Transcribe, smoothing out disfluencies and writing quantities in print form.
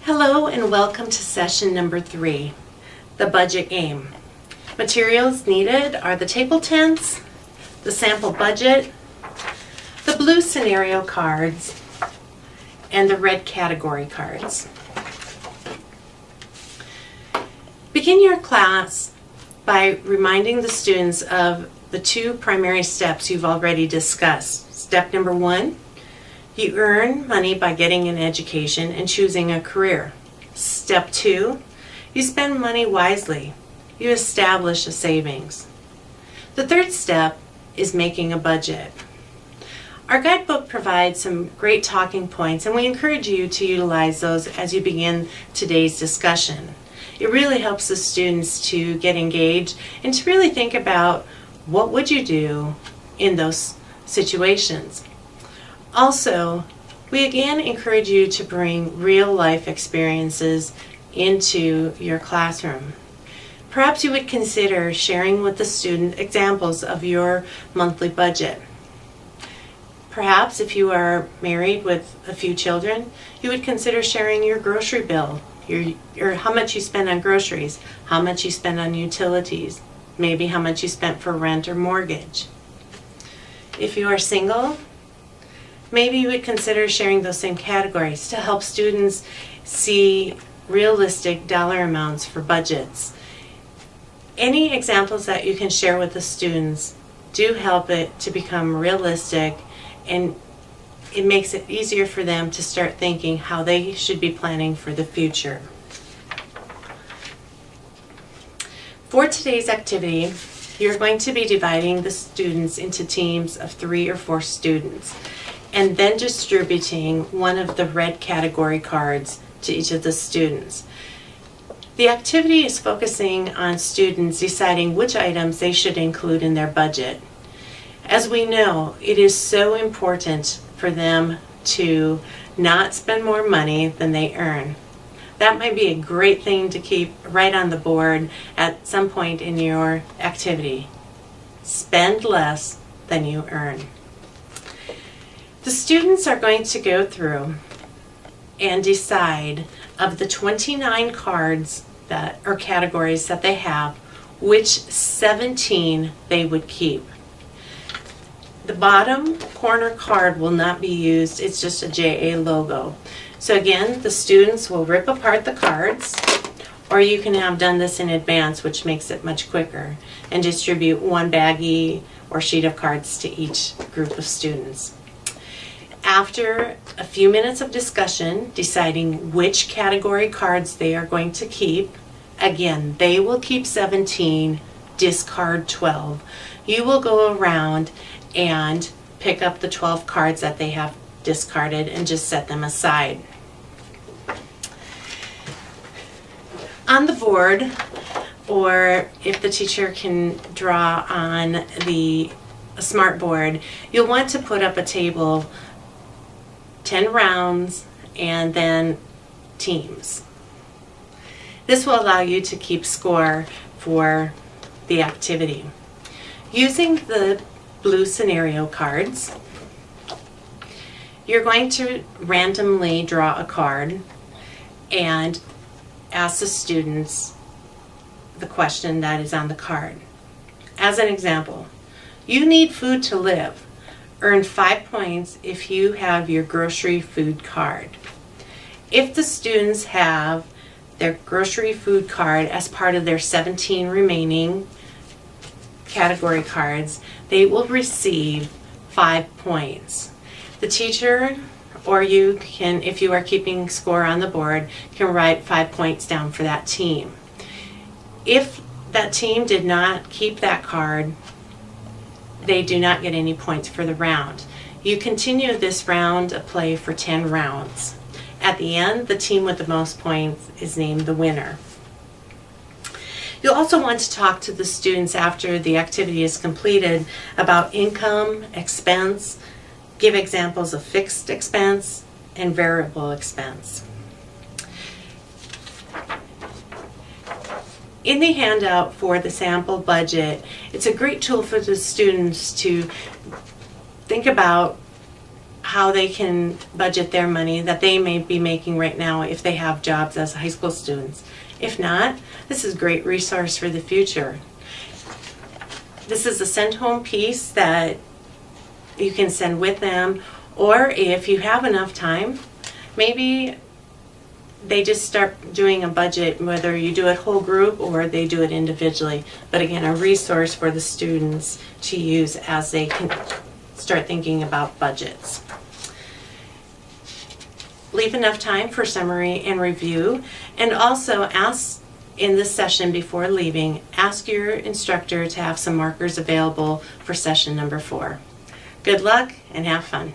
Hello and welcome to session number 3, the budget game. Materials needed are the table tents, the sample budget, the blue scenario cards, and the red category cards. Begin your class by reminding the students of the 2 primary steps you've already discussed. Step number 1, you earn money by getting an education and choosing a career. Step 2, you spend money wisely. You establish a savings. The 3rd step is making a budget. Our guidebook provides some great talking points, and we encourage you to utilize those as you begin today's discussion. It really helps the students to get engaged and to really think about what would you do in those situations. Also, we again encourage you to bring real-life experiences into your classroom. Perhaps you would consider sharing with the student examples of your monthly budget. Perhaps if you are married with a few children, you would consider sharing your grocery bill, your how much you spend on groceries, how much you spend on utilities, maybe how much you spent for rent or mortgage. If you are single, maybe you would consider sharing those same categories to help students see realistic dollar amounts for budgets. Any examples that you can share with the students do help it to become realistic, and it makes it easier for them to start thinking how they should be planning for the future. For today's activity, you're going to be dividing the students into teams of 3 or 4 students, and then distributing one of the red category cards to each of the students. The activity is focusing on students deciding which items they should include in their budget. As we know, it is so important for them to not spend more money than they earn. That might be a great thing to keep right on the board at some point in your activity. Spend less than you earn. The students are going to go through and decide of the 29 cards or categories that they have, which 17 they would keep. The bottom corner card will not be used, it's just a JA logo. So again, the students will rip apart the cards, or you can have done this in advance, which makes it much quicker, and distribute one baggie or sheet of cards to each group of students. After a few minutes of discussion, deciding which category cards they are going to keep, again, they will keep 17, discard 12. You will go around and pick up the 12 cards that they have discarded and just set them aside. On the board, or if the teacher can draw on the smart board, you'll want to put up a table 10 rounds and then teams. This will allow you to keep score for the activity. Using the blue scenario cards, you're going to randomly draw a card and ask the students the question that is on the card. As an example, you need food to live. Earn 5 points if you have your grocery food card. If the students have their grocery food card as part of their 17 remaining category cards, they will receive 5 points. The teacher, or you can, if you are keeping score on the board, can write 5 points down for that team. If that team did not keep that card, they do not get any points for the round. You continue this round of play for 10 rounds. At the end, the team with the most points is named the winner. You'll also want to talk to the students after the activity is completed about income, expense, give examples of fixed expense and variable expense. In the handout for the sample budget, it's a great tool for the students to think about how they can budget their money that they may be making right now if they have jobs as high school students. If not, this is a great resource for the future. This is a send home piece that you can send with them, or if you have enough time, maybe they just start doing a budget, whether you do it whole group or they do it individually. But again, a resource for the students to use as they can start thinking about budgets. Leave enough time for summary and review, and also ask in this session before leaving, ask your instructor to have some markers available for session number 4. Good luck and have fun.